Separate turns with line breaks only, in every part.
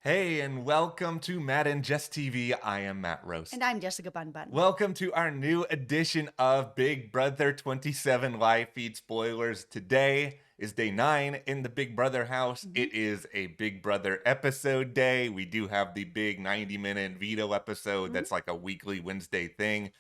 Hey, and welcome to Matt and Jess TV. I am Matt Roast.
And I'm Jessica Bun Bun.
Welcome to our new edition of Big Brother 27 live feed spoilers. Today is day 9 in the Big Brother house. It is a Big Brother episode day. We do have the big 90-minute veto episode that's like a weekly Wednesday thing.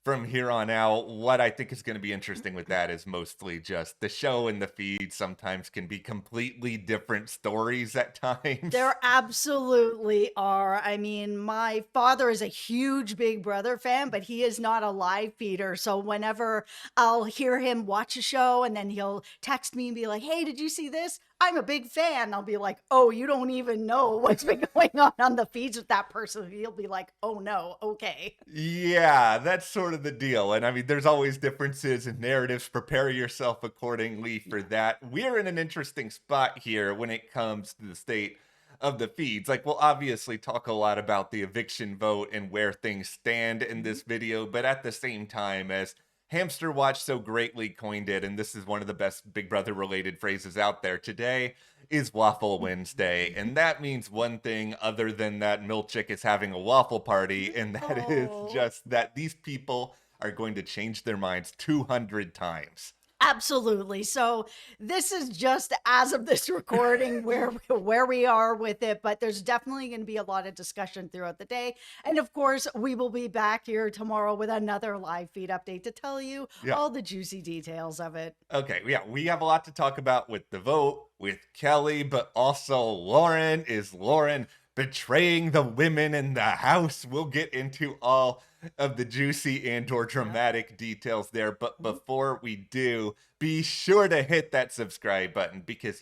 From here on out, what I think is going to be interesting with that is mostly just the show and the feed sometimes can be completely different stories at times.
There absolutely are. I mean, my father is a huge Big Brother fan, but he is not a live feeder. So whenever I'll hear him watch a show and then he'll text me and be like, hey, did you see this? I'm a big fan. I'll be like, oh, you don't even know what's been going on the feeds with that person. He'll be like, oh no, okay.
Yeah, that's sort of the deal. And I mean, there's always differences in narratives. Prepare yourself accordingly for that. We're in an interesting spot here when it comes to the state of the feeds. Like, we'll obviously talk a lot about the eviction vote and where things stand in this video, but at the same time, as Hamster Watch so greatly coined it, and this is one of the best Big Brother related phrases out there, today is Waffle Wednesday. And that means one thing other than that Milchick is having a waffle party, and that is just that these people are going to change their minds 200 times.
Absolutely. So this is just as of this recording where we are with it, but there's definitely going to be a lot of discussion throughout the day. And of course, we will be back here tomorrow with another live feed update to tell you all the juicy details of it.
Okay, yeah, we have a lot to talk about with the vote, with Kelley, but also Lauren. Is Lauren betraying the women in the house? We'll get into all of the juicy and or dramatic details there, but before we do, be sure to hit that subscribe button because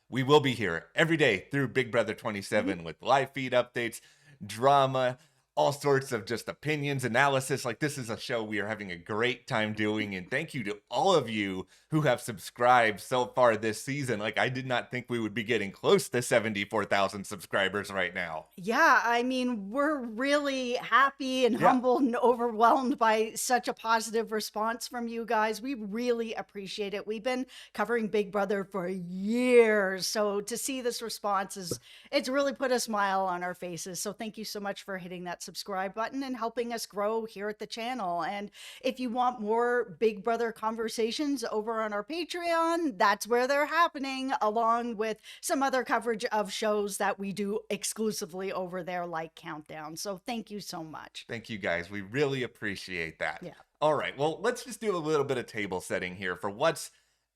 we will be here every day through Big Brother 27 with live feed updates, drama, all sorts of just opinions, analysis. Like, this is a show we are having a great time doing, and thank you to all of you who have subscribed so far this season. Like, I did not think we would be getting close to 74,000 subscribers right now.
Yeah, I mean, we're really happy and humbled and overwhelmed by such a positive response from you guys. We really appreciate it. We've been covering Big Brother for years, so to see this response it's really put a smile on our faces. So thank you so much for hitting that subscribe button and helping us grow here at the channel. And if you want more Big Brother conversations over on our Patreon, that's where they're happening, along with some other coverage of shows that we do exclusively over there, like Countdown. So thank you so much.
Thank you guys. We really appreciate that.
Yeah.
All right. Well, let's just do a little bit of table setting here for what's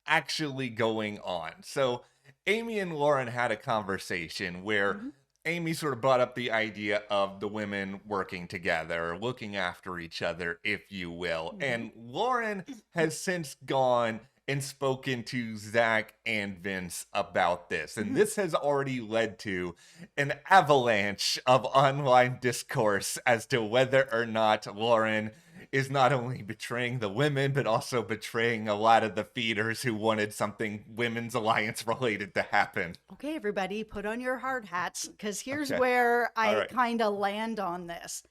actually going on. So Amy and Lauren had a conversation where Amy sort of brought up the idea of the women working together, looking after each other, if you will. And Lauren has since gone and spoken to Zach and Vince about this. And this has already led to an avalanche of online discourse as to whether or not Lauren is not only betraying the women, but also betraying a lot of the feeders who wanted something women's alliance related to happen.
Okay, everybody, put on your hard hats, because here's where I kind of land on this.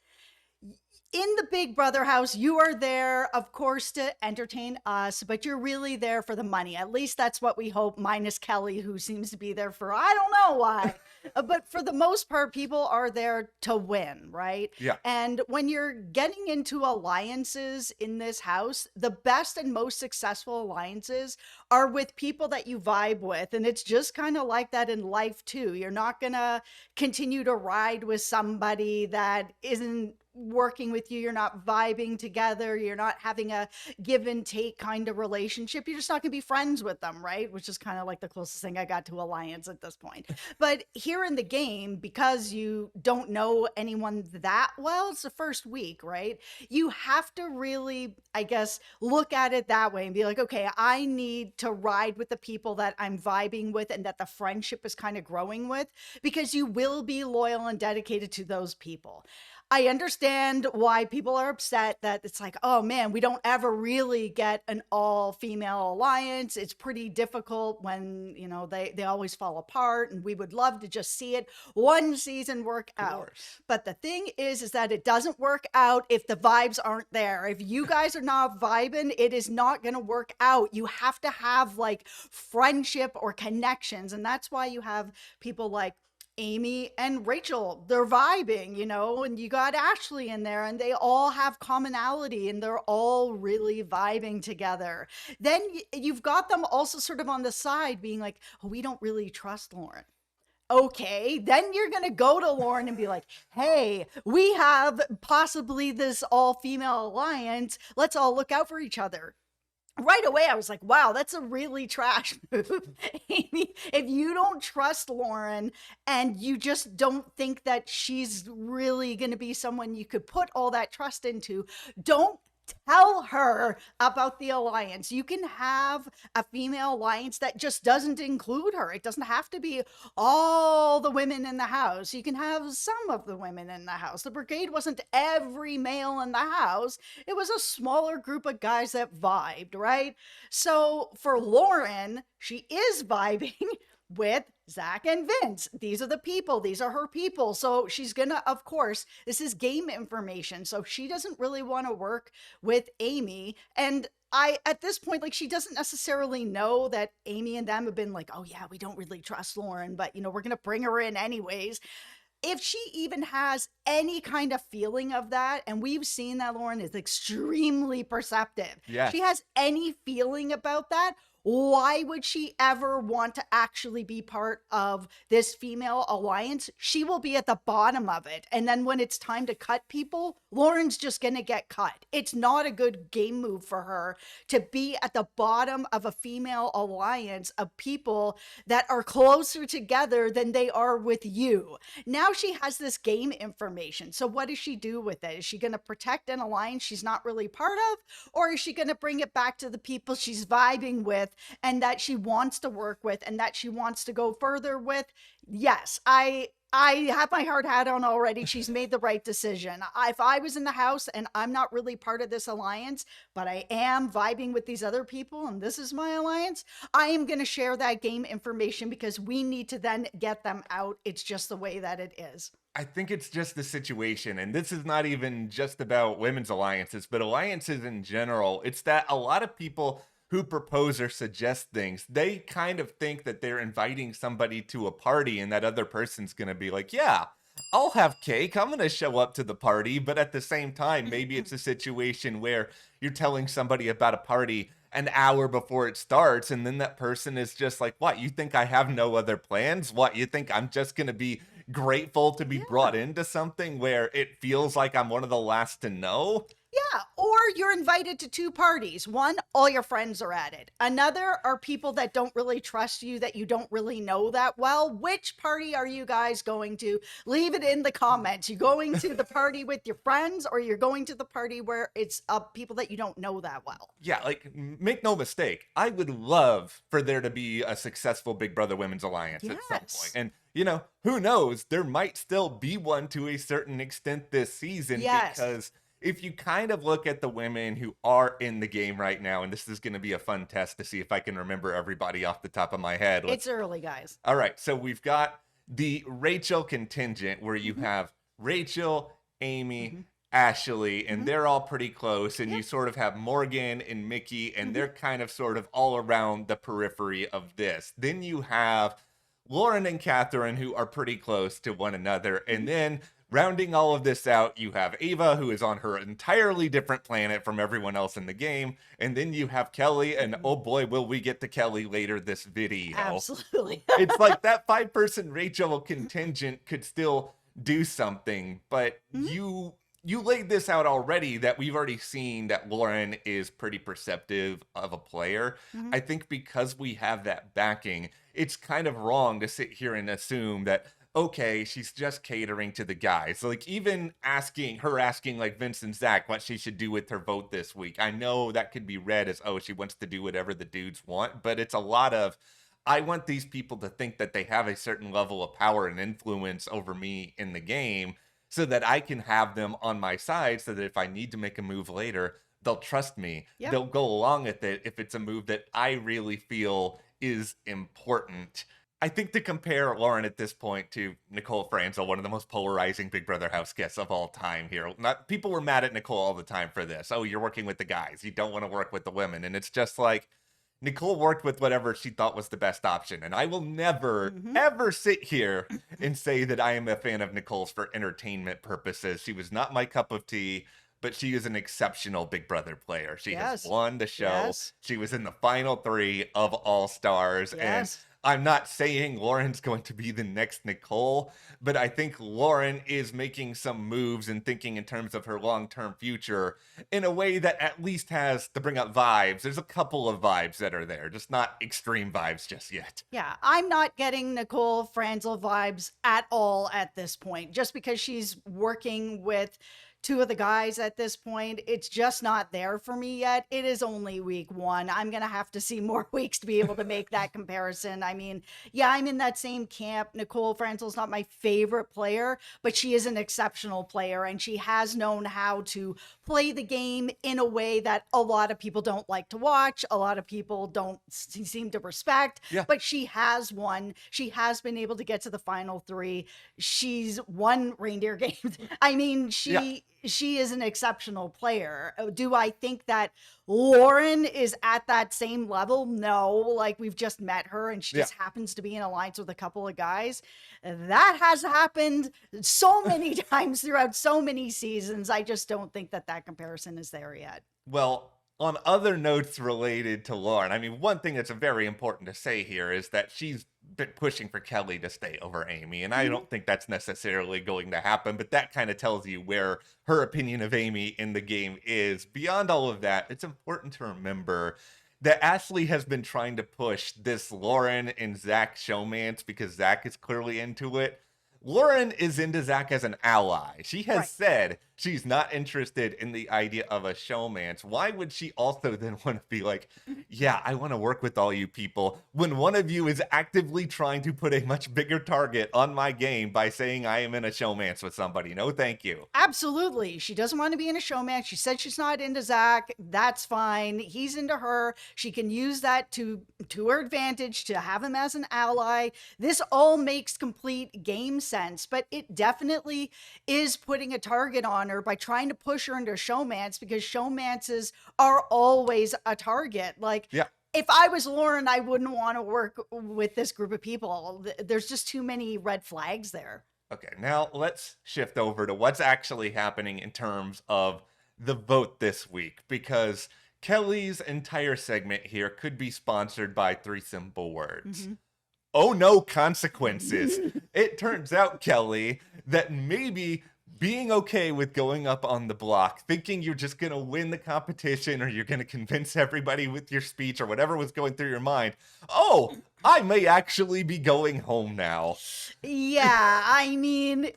In the Big Brother house, you are there, of course, to entertain us, but you're really there for the money. At least that's what we hope, minus Kelley, who seems to be there for, I don't know why. But for the most part, people are there to win, right?
Yeah.
And when you're getting into alliances in this house, the best and most successful alliances are with people that you vibe with. And it's just kind of like that in life, too. You're not going to continue to ride with somebody that isn't working with you, you're not vibing together, you're not having a give and take kind of relationship, you're just not gonna be friends with them, right? Which is kind of like the closest thing I got to alliance at this point. But here in the game, because you don't know anyone that well, it's the first week, right? You have to really, I guess, look at it that way and be like, okay, I need to ride with the people that I'm vibing with and that the friendship is kind of growing with, because you will be loyal and dedicated to those people. I understand why people are upset that it's like, oh man, we don't ever really get an all-female alliance. It's pretty difficult when, you know, they always fall apart, and we would love to just see it one season work out. But the thing is that it doesn't work out if the vibes aren't there. If you guys are not vibing, it is not going to work out. You have to have like friendship or connections. And that's why you have people like Amy and Rachel, they're vibing, and you got Ashley in there, and they all have commonality and they're all really vibing together. Then you've got them also sort of on the side being like, oh, we don't really trust Lauren. Okay, then you're going to go to Lauren and be like, hey, we have possibly this all female alliance. Let's all look out for each other. Right away, I was like, wow, that's a really trash move. Amy, if you don't trust Lauren and you just don't think that she's really going to be someone you could put all that trust into, don't tell her about the alliance. You can have a female alliance that just doesn't include her. It doesn't have to be all the women in the house. You can have some of the women in the house. The brigade wasn't every male in the house. It was a smaller group of guys that vibed, right? So for Lauren, she is vibing with Zach and Vince. These are the people. These are her people. So she's gonna, of course, this is game information. So she doesn't really want to work with Amy. And at this point, like, she doesn't necessarily know that Amy and them have been like, oh yeah, we don't really trust Lauren, but we're gonna bring her in anyways. If she even has any kind of feeling of that, and we've seen that Lauren is extremely perceptive.
Yes.
She has any feeling about that, why would she ever want to actually be part of this female alliance? She will be at the bottom of it. And then when it's time to cut people, Lauren's just going to get cut. It's not a good game move for her to be at the bottom of a female alliance of people that are closer together than they are with you. Now she has this game information. So what does she do with it? Is she going to protect an alliance she's not really part of? Or is she going to bring it back to the people she's vibing with and that she wants to work with and that she wants to go further with? Yes, I have my hard hat on already. She's made the right decision. If I was in the house and I'm not really part of this alliance, but I am vibing with these other people and this is my alliance, I am going to share that game information because we need to then get them out. It's just the way that it is.
I think it's just the situation, and this is not even just about women's alliances, but alliances in general. It's that a lot of people who propose or suggest things, they kind of think that they're inviting somebody to a party and that other person's going to be like, yeah, I'll have cake. I'm going to show up to the party. But at the same time, maybe it's a situation where you're telling somebody about a party an hour before it starts, and then that person is just like, what, you think I have no other plans? What, you think I'm just going to be grateful to be brought into something where it feels like I'm one of the last to know?
Yeah, or you're invited to two parties. One, all your friends are at it. Another are people that don't really trust you, that you don't really know that well. Which party are you guys going to? Leave it in the comments. You going to the party with your friends, or you're going to the party where it's people that you don't know that well?
Yeah, like, make no mistake, I would love for there to be a successful Big Brother Women's Alliance at some point. And who knows, there might still be one to a certain extent this season.
Yes.
Because if you kind of look at the women who are in the game right now, and this is going to be a fun test to see if I can remember everybody off the top of my head.
It's early, guys.
All right, so we've got the Rachel contingent where you have Rachel, Amy, Ashley, and they're all pretty close, and you sort of have Morgan and Mickey, and they're kind of sort of all around the periphery of this. Then you have Lauren and Catherine, who are pretty close to one another, and then rounding all of this out, you have Ava, who is on her entirely different planet from everyone else in the game. And then you have Kelley, and oh boy, will we get to Kelley later this video.
Absolutely.
It's like that 5-person Rachel contingent could still do something, but you laid this out already, that we've already seen that Lauren is pretty perceptive of a player. I think because we have that backing, it's kind of wrong to sit here and assume that, okay, she's just catering to the guys. Like, even asking like Vince and Zach what she should do with her vote this week. I know that could be read as, oh, she wants to do whatever the dudes want, but it's a lot of, I want these people to think that they have a certain level of power and influence over me in the game so that I can have them on my side, so that if I need to make a move later, they'll trust me.
Yep.
They'll go along with it if it's a move that I really feel is important. I think to compare Lauren at this point to Nicole Franzel, one of the most polarizing Big Brother house guests of all time here. People were mad at Nicole all the time for this. Oh, you're working with the guys. You don't want to work with the women. And it's just like, Nicole worked with whatever she thought was the best option. And I will never,
Hmm.
ever sit here and say that I am a fan of Nicole's for entertainment purposes. She was not my cup of tea, but she is an exceptional Big Brother player. She has
Yes.
won the show.
Yes.
She was in the final three of All Stars. And
Yes.
I'm not saying Lauren's going to be the next Nicole, but I think Lauren is making some moves and thinking in terms of her long-term future in a way that at least has, to bring up vibes, there's a couple of vibes that are there, just not extreme vibes just yet.
Yeah, I'm not getting Nicole Franzel vibes at all at this point. Just because she's working with two of the guys at this point, it's just not there for me yet. It is only week one. I'm going to have to see more weeks to be able to make that comparison. I mean, yeah, I'm in that same camp. Nicole Franzel's not my favorite player, but she is an exceptional player, and she has known how to play the game in a way that a lot of people don't like to watch. A lot of people don't seem to respect,
Yeah.
but she has won. She has been able to get to the final three. She's won reindeer games. I mean, she is an exceptional player. Do I think that Lauren is at that same level? No, like we've just met her and she just happens to be in alliance with a couple of guys. That has happened so many times throughout so many seasons. I just don't think that that comparison is there yet.
Well, on other notes related to Lauren, I mean, one thing that's very important to say here is that she's been pushing for Kelley to stay over Amy, and I don't think that's necessarily going to happen, but that kind of tells you where her opinion of Amy in the game is. Beyond all of that, it's important to remember that Ashley has been trying to push this Lauren and Zach showmance because Zach is clearly into it. Lauren is into Zach as an ally. She has said she's not interested in the idea of a showmance. Why would she also then want to be like, yeah, I want to work with all you people when one of you is actively trying to put a much bigger target on my game by saying I am in a showmance with somebody? No, thank you.
Absolutely. She doesn't want to be in a showman. She said she's not into Zach. That's fine. He's into her. She can use that to her advantage to have him as an ally. This all makes complete game sense, but it definitely is putting a target on her by trying to push her into showmance because showmances are always a target. Like, if I was Lauren, I wouldn't want to work with this group of people. There's just too many red flags there.
Okay, now let's shift over to what's actually happening in terms of the vote this week, because Kelley's entire segment here could be sponsored by three simple words. Oh no, consequences. It turns out, Kelley, that maybe being okay with going up on the block, thinking you're just going to win the competition or you're going to convince everybody with your speech or whatever was going through your mind, oh, I may actually be going home now.
Yeah, I mean,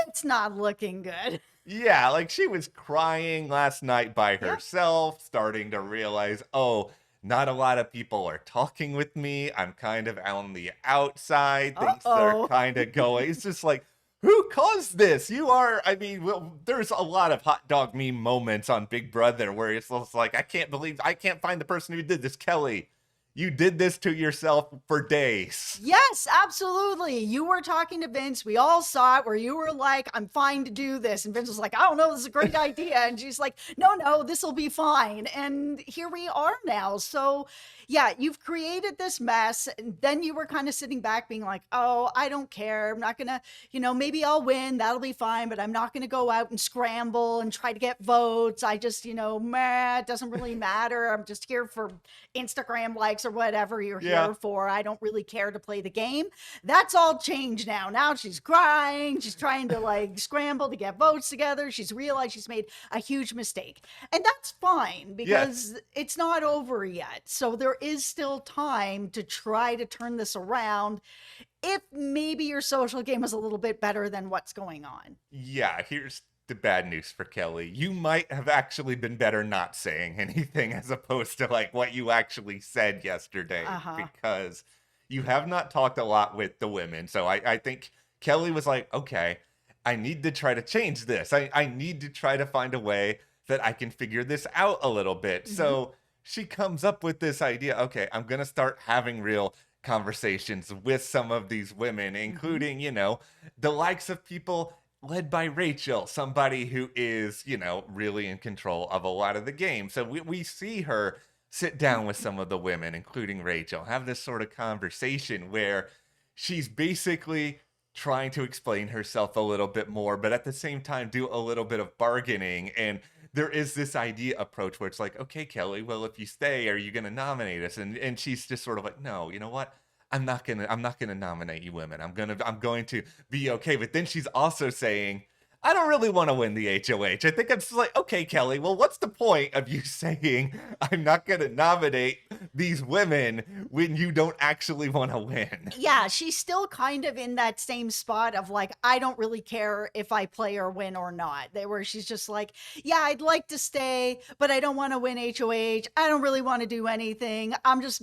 it's not looking good.
Yeah, like she was crying last night by herself, starting to realize, oh, not a lot of people are talking with me. I'm kind of on the outside. Things are kind of going. It's just like, who caused this? You are, I mean, well, there's a lot of hot dog meme moments on Big Brother where it's just like, I can't find the person who did this. Kelley, you did this to yourself for days.
Yes, absolutely. You were talking to Vince. We all saw it where you were like, I'm fine to do this. And Vince was like, I don't know, this is a great idea. And she's like, no, this will be fine. And here we are now. So yeah, you've created this mess. And then you were kind of sitting back being like, oh, I don't care. I'm not going to, maybe I'll win. That'll be fine. But I'm not going to go out and scramble and try to get votes. I just, meh, it doesn't really matter. I'm just here for Instagram likes or whatever you're here for. I don't really care to play the game. That's all changed now. Now she's crying. She's trying to like scramble to get votes together. She's realized she's made a huge mistake. And that's fine because it's not over yet. So there is still time to try to turn this around if maybe your social game is a little bit better than what's going on.
Yeah, here's the bad news for Kelley. You might have actually been better not saying anything as opposed to like what you actually said yesterday, because you have not talked a lot with the women. So I think Kelley was like, okay, I need to try to change this. I need to try to find a way that I can figure this out a little bit. So she comes up with this idea. Okay, I'm going to start having real conversations with some of these women, including, the likes of people led by Rachel, somebody who is, really in control of a lot of the game. So we see her sit down with some of the women, including Rachel, have this sort of conversation where she's basically trying to explain herself a little bit more, but at the same time do a little bit of bargaining. And there is this idea approach where it's like, okay, Kelley, well, if you stay, are you going to nominate us? And she's just sort of like, no, you know what? I'm not gonna nominate you women. I'm going to be okay. But then she's also saying, I don't really want to win the HOH. I think I'm just like, okay, Kelley, well, what's the point of you saying I'm not going to nominate these women when you don't actually want to win?
Yeah, she's still kind of in that same spot of like, I don't really care if I play or win or not. Where she's just like, yeah, I'd like to stay, but I don't want to win HOH. I don't really want to do anything.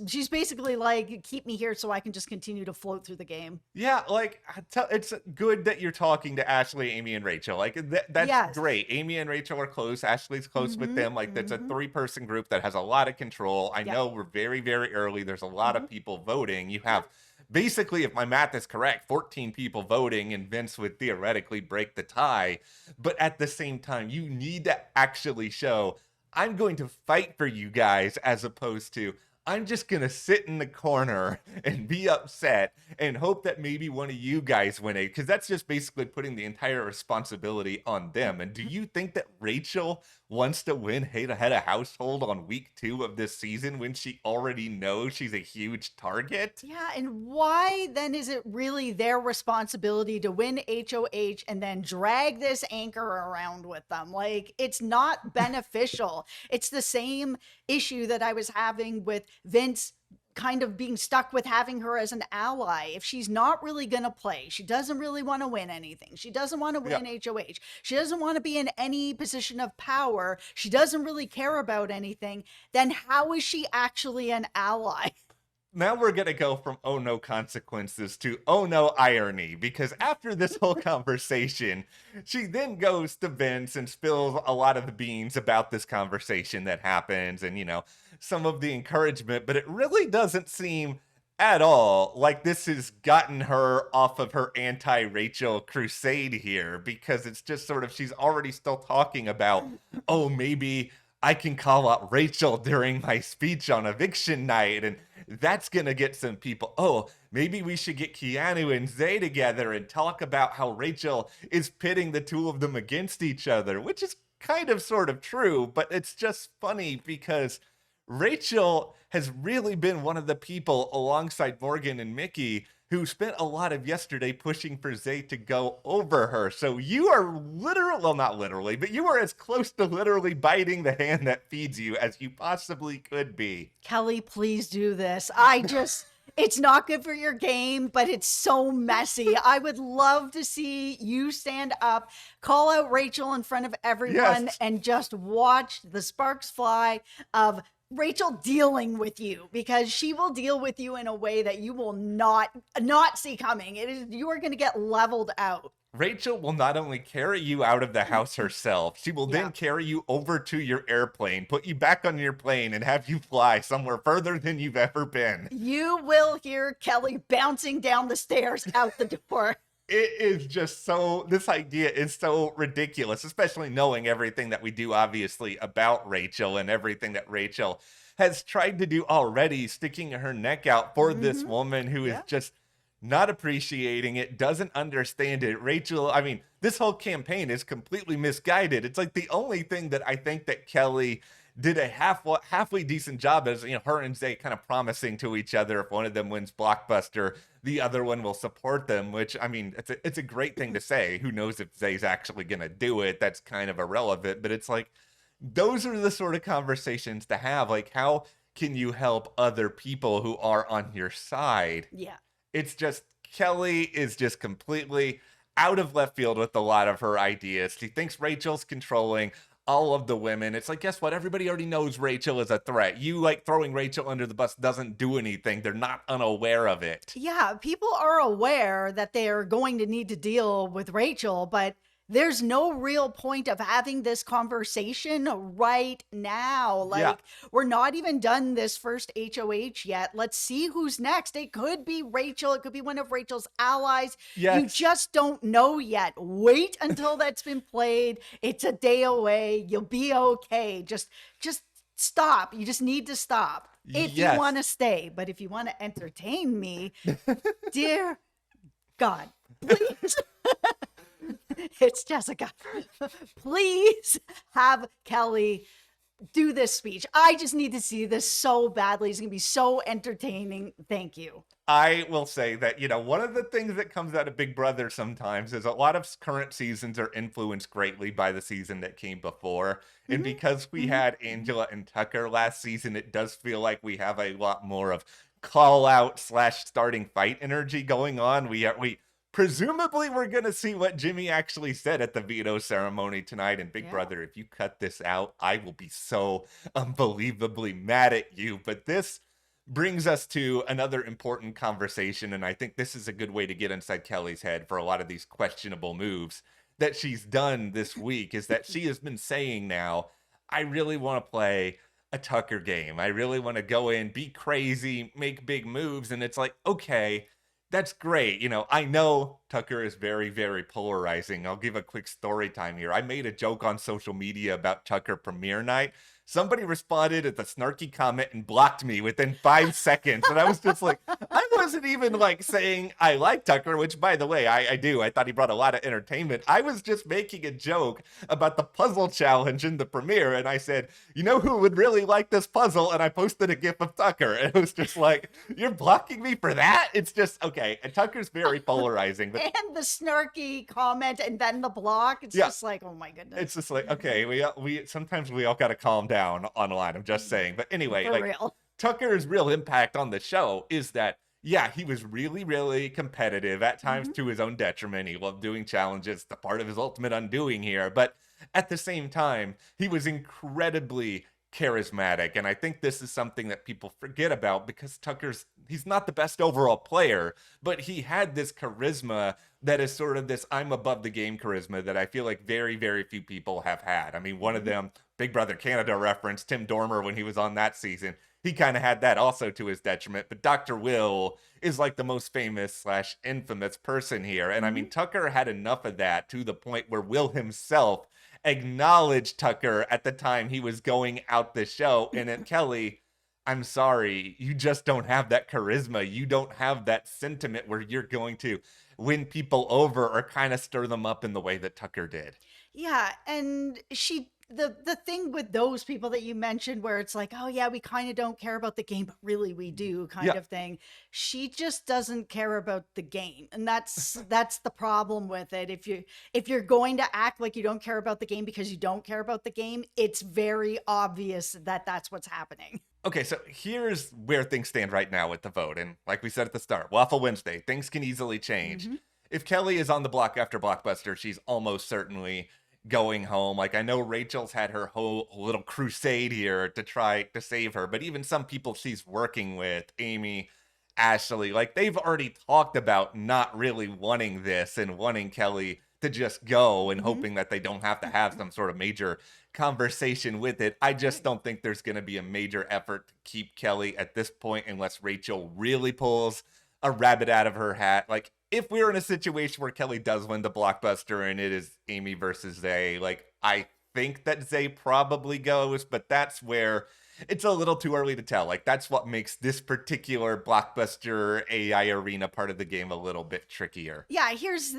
She's basically like, keep me here so I can just continue to float through the game.
Yeah, like it's good that you're talking to Ashley, Amy, and Rachel. Like that's
Yes.
great. Amy and Rachel are close. Ashley's close with them. Like that's a three-person group that has a lot of control. I
Yeah.
know we're very, very early. There's a lot of people voting. You have
Yeah.
basically, if my math is correct, 14 people voting, and Vince would theoretically break the tie. But at the same time, you need to actually show I'm going to fight for you guys as opposed to I'm just going to sit in the corner and be upset and hope that maybe one of you guys win it. Because that's just basically putting the entire responsibility on them. And do you think that Rachel wants to win head of household on week 2 of this season when she already knows she's a huge target?
Yeah, and why then is it really their responsibility to win HOH and then drag this anchor around with them? Like, it's not beneficial. It's the same issue that I was having with Vince kind of being stuck with having her as an ally. If she's not really going to play, she doesn't really want to win anything. She doesn't want to win HOH. She doesn't want to be in any position of power. She doesn't really care about anything. Then how is she actually an ally?
Now we're going to go from oh no consequences to oh no irony, because after this whole conversation, she then goes to Vince and spills a lot of the beans about this conversation that happens and, some of the encouragement, but it really doesn't seem at all like this has gotten her off of her anti-Rachel crusade here, because it's just sort of, she's already still talking about, oh, maybe I can call out Rachel during my speech on eviction night, and that's going to get some people. Oh, maybe we should get Keanu and Zay together and talk about how Rachel is pitting the two of them against each other, which is kind of sort of true, but it's just funny because Rachel has really been one of the people alongside Morgan and Mickey who spent a lot of yesterday pushing for Zay to go over her. So you are literally, well, not literally, but you are as close to literally biting the hand that feeds you as you possibly could be.
Kelley, please do this. It's not good for your game, but it's so messy. I would love to see you stand up, call out Rachel in front of everyone, and just watch the sparks fly of Rachel dealing with you, because she will deal with you in a way that you will not see coming. You are going to get leveled out.
Rachel will not only carry you out of the house herself, she will then carry you over to your airplane, put you back on your plane, and have you fly somewhere further than you've ever been.
You will hear Kelley bouncing down the stairs out the door.
It is just this idea is so ridiculous, especially knowing everything that we do, obviously, about Rachel and everything that Rachel has tried to do already, sticking her neck out for this woman who is just not appreciating it, doesn't understand it. Rachel, I mean, this whole campaign is completely misguided. It's like the only thing that I think that Kelley did a halfway decent job as, her and Zay kind of promising to each other if one of them wins Blockbuster, the other one will support them, which, I mean, it's a great thing to say. Who knows if Zay's actually going to do it? That's kind of irrelevant, but it's like, those are the sort of conversations to have. Like, how can you help other people who are on your side?
Yeah.
It's just, Kelley is just completely out of left field with a lot of her ideas. She thinks Rachel's controlling all of the women. It's like, guess what? Everybody already knows Rachel is a threat. You, like, throwing Rachel under the bus doesn't do anything. They're not unaware of it.
Yeah, people are aware that they are going to need to deal with Rachel, but there's no real point of having this conversation right now. We're not even done this first HOH yet. Let's see who's next. It could be Rachel. It could be one of Rachel's allies.
Yes.
You just don't know yet. Wait until that's been played. It's a day away. You'll be okay. Just stop. You just need to stop if you
Yes.
want to stay. But if you want to entertain me, dear God, please. It's Jessica. Please have Kelley do this speech. I just need to see this so badly. It's going to be so entertaining. Thank you.
I will say that, one of the things that comes out of Big Brother sometimes is a lot of current seasons are influenced greatly by the season that came before. And because we had Angela and Tucker last season, it does feel like we have a lot more of call out / starting fight energy going on. We presumably we're going to see what Jimmy actually said at the veto ceremony tonight. And Big Brother, if you cut this out, I will be so unbelievably mad at you. But this brings us to another important conversation, and I think this is a good way to get inside Kelley's head for a lot of these questionable moves that she's done this week, is that she has been saying now, I really want to play a Tucker game. I really want to go in, be crazy, make big moves, and it's like, okay, that's great. I know Tucker is very, very polarizing. I'll give a quick story time here. I made a joke on social media about Tucker premiere night. Somebody responded at the snarky comment and blocked me within 5 seconds. And I was just like, I wasn't even saying I like Tucker, which by the way, I do. I thought he brought a lot of entertainment. I was just making a joke about the puzzle challenge in the premiere. And I said, you know who would really like this puzzle? And I posted a gif of Tucker. And it was just like, you're blocking me for that? It's just, okay. And Tucker's very polarizing. But
and the snarky comment and then the block. It's just like, oh my goodness.
It's just like, okay, we sometimes we all got to calm down online. I'm just saying. But anyway,
For real.
Tucker's real impact on the show is that, yeah, he was really, really competitive at times to his own detriment. He loved doing challenges, the part of his ultimate undoing here. But at the same time, he was incredibly charismatic. And I think this is something that people forget about because he's not the best overall player, but he had this charisma that is sort of this I'm above the game charisma that I feel like very, very few people have had. I mean, one of them, Big Brother Canada reference, Tim Dormer, when he was on that season, he kind of had that also to his detriment. But Dr. Will is like the most famous / infamous person here. And I mean, Tucker had enough of that to the point where Will himself acknowledged Tucker at the time he was going out the show. And at Kelley, I'm sorry, you just don't have that charisma. You don't have that sentiment where you're going to win people over or kind of stir them up in the way that Tucker did.
Yeah, and the thing with those people that you mentioned where it's like, oh yeah, we kind of don't care about the game, but really we do kind of thing. She just doesn't care about the game. And that's the problem with it. If you're going to act like you don't care about the game because you don't care about the game, it's very obvious that that's what's happening.
Okay, so here's where things stand right now with the vote. And like we said at the start, Waffle Wednesday, things can easily change. If Kelley is on the block after Blockbuster, she's almost certainly going home. Like, I know Rachel's had her whole little crusade here to try to save her, but even some people she's working with, Amy, Ashley, like they've already talked about not really wanting this and wanting Kelley to just go and hoping that they don't have to have some sort of major conversation with it. I just don't think there's going to be a major effort to keep Kelley at this point unless Rachel really pulls a rabbit out of her hat. Like, if we're in a situation where Kelley does win the Blockbuster and it is Amy versus Zay, like, I think that Zay probably goes, but that's where it's a little too early to tell. Like, that's what makes this particular Blockbuster AI arena part of the game a little bit trickier.
Yeah, here's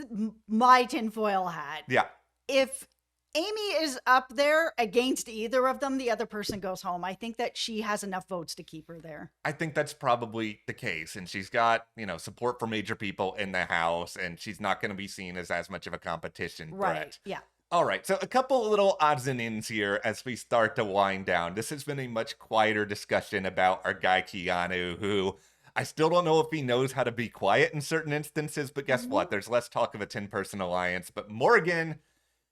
my tinfoil hat.
Yeah.
If Amy is up there against either of them, the other person goes home. I think that she has enough votes to keep her there.
I think that's probably the case. And she's got, support for major people in the house, and she's not going to be seen as much of a competition threat.
Right, yeah.
All right, so a couple little odds and ends here as we start to wind down. This has been a much quieter discussion about our guy Keanu, who I still don't know if he knows how to be quiet in certain instances, but guess what? There's less talk of a 10-person alliance. But Morgan,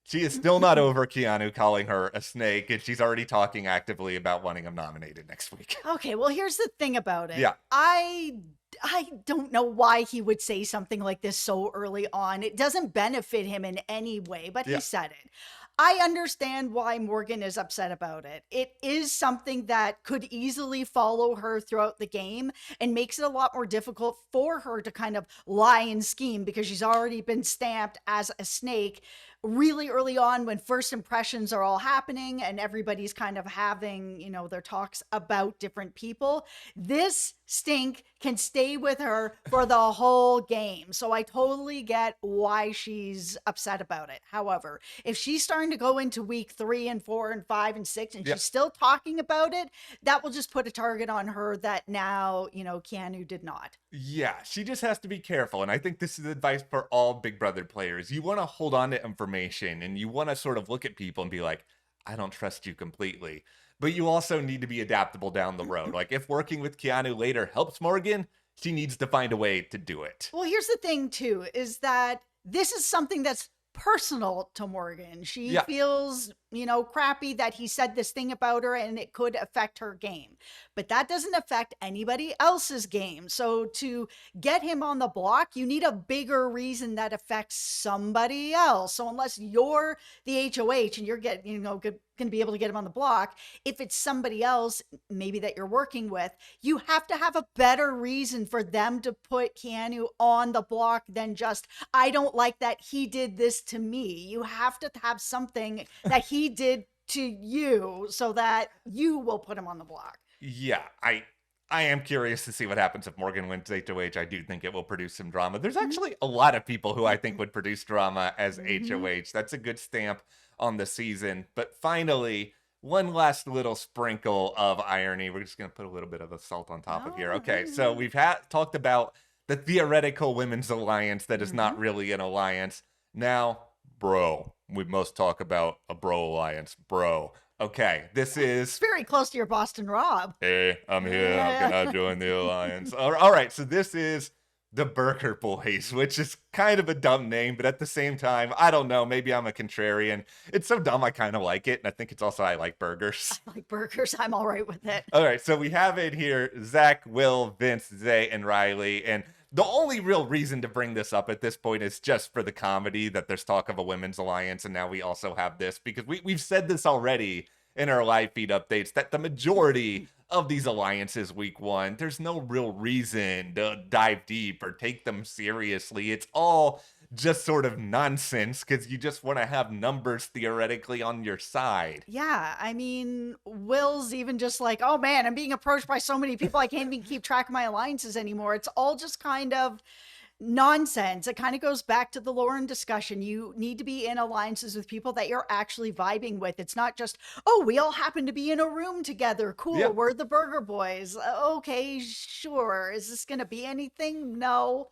she is still not over Keanu calling her a snake, and she's already talking actively about wanting him nominated next week.
Okay, well, here's the thing about it.
Yeah.
I don't know why he would say something like this so early on. It doesn't benefit him in any way, but he
Yeah.
said it. I understand why Morgan is upset about it. It is something that could easily follow her throughout the game and makes it a lot more difficult for her to kind of lie and scheme because she's already been stamped as a snake really early on when first impressions are all happening and everybody's kind of having, their talks about different people. This stink can stay with her for the whole game. So I totally get why she's upset about it. However, if she's starting to go into week 3 and 4 and 5 and 6 and
Yeah.
she's still talking about it, that will just put a target on her that now, Keanu did not.
Yeah, she just has to be careful. And I think this is advice for all Big Brother players. You want to hold on to information and you want to sort of look at people and be like, I don't trust you completely. But you also need to be adaptable down the road. Like if working with Keanu later helps Morgan, she needs to find a way to do it.
Well, here's the thing, too, is that this is something that's personal to Morgan. She feels, crappy that he said this thing about her and it could affect her game. But that doesn't affect anybody else's game. So to get him on the block, you need a bigger reason that affects somebody else. So unless you're the HOH and you're getting, going to be able to get him on the block, if it's somebody else, maybe that you're working with, you have to have a better reason for them to put Keanu on the block than just, I don't like that he did this to me. You have to have something that he did to you so that you will put him on the block.
Yeah, I am curious to see what happens if Morgan wins HOH. I do think it will produce some drama. There's actually a lot of people who I think would produce drama as HOH. That's a good stamp on the season. But finally, one last little sprinkle of irony. We're just going to put a little bit of a salt on top of here. Okay, so we've talked about the theoretical women's alliance that is not really an alliance. Now, bro, we must talk about a bro alliance. Bro. Okay, this is...
It's very close to your Boston Rob.
Hey, I'm here. How can I join the alliance? All right, so this is the Burger Boys, which is kind of a dumb name, but at the same time, I don't know, maybe I'm a contrarian. It's so dumb, I kind of like it, and I think it's also I like burgers.
I like burgers. I'm all right with it.
All right, so we have it here, Zach, Will, Vince, Zay, and Riley, and the only real reason to bring this up at this point is just for the comedy that there's talk of a women's alliance, and now we also have this, because we've said this already in our live feed updates, that the majority of these alliances week 1, there's no real reason to dive deep or take them seriously. It's all just sort of nonsense because you just want to have numbers theoretically on your side.
Yeah, I mean, Will's even just like, oh man, I'm being approached by so many people, I can't even keep track of my alliances anymore. It's all just kind of nonsense. It kind of goes back to the Lauren discussion. You need to be in alliances with people that you're actually vibing with. It's not just, oh, we all happen to be in a room together. Cool.
Yeah.
We're the Burger Boys. Okay, sure. Is this going to be anything? No.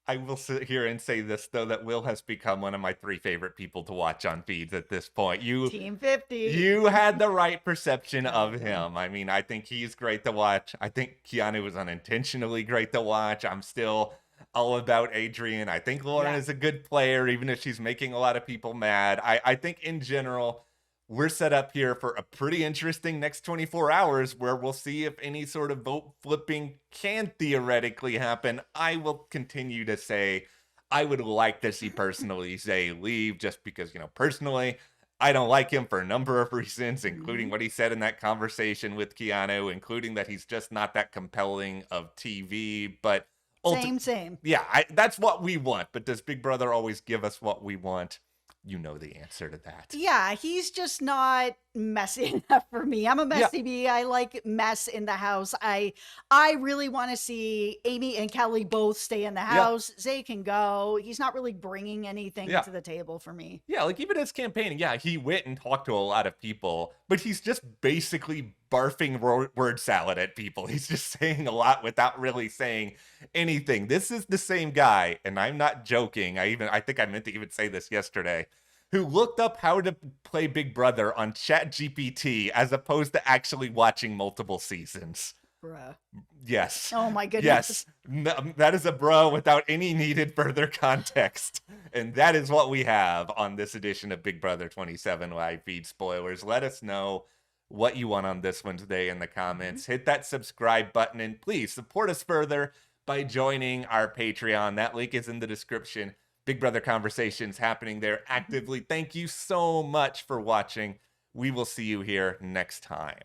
I will sit here and say this, though, that Will has become one of my 3 favorite people to watch on feeds at this point.
Team 50.
You had the right perception of him. I mean, I think he's great to watch. I think Keanu was unintentionally great to watch. I'm still all about Adrian. I think Lauren is a good player, even if she's making a lot of people mad. I think in general, we're set up here for a pretty interesting next 24 hours where we'll see if any sort of vote flipping can theoretically happen. I will continue to say I would like to see personally Zay leave just because, personally, I don't like him for a number of reasons, including what he said in that conversation with Keanu, including that he's just not that compelling of TV, but
Same.
Yeah, that's what we want. But does Big Brother always give us what we want? You know the answer to that.
Yeah, he's just not messy enough for me. I'm a messy bee. I like mess in the house. I really want to see Amy and Kelley both stay in the house. Zay can go. He's not really bringing anything to the table for me.
Yeah, like even his campaigning, he went and talked to a lot of people, but he's just basically barfing word salad at people. He's just saying a lot without really saying anything. This is the same guy, and I'm not joking. I think I meant to even say this yesterday, who looked up how to play Big Brother on ChatGPT as opposed to actually watching multiple seasons.
Bruh.
Yes.
Oh my goodness.
Yes. No, that is a bro without any needed further context. And that is what we have on this edition of Big Brother 27 live feed spoilers. Let us know what you want on this one today in the comments. Hit that subscribe button and please support us further by joining our Patreon. That link is in the description. Big Brother conversations happening there actively. Thank you so much for watching. We will see you here next time.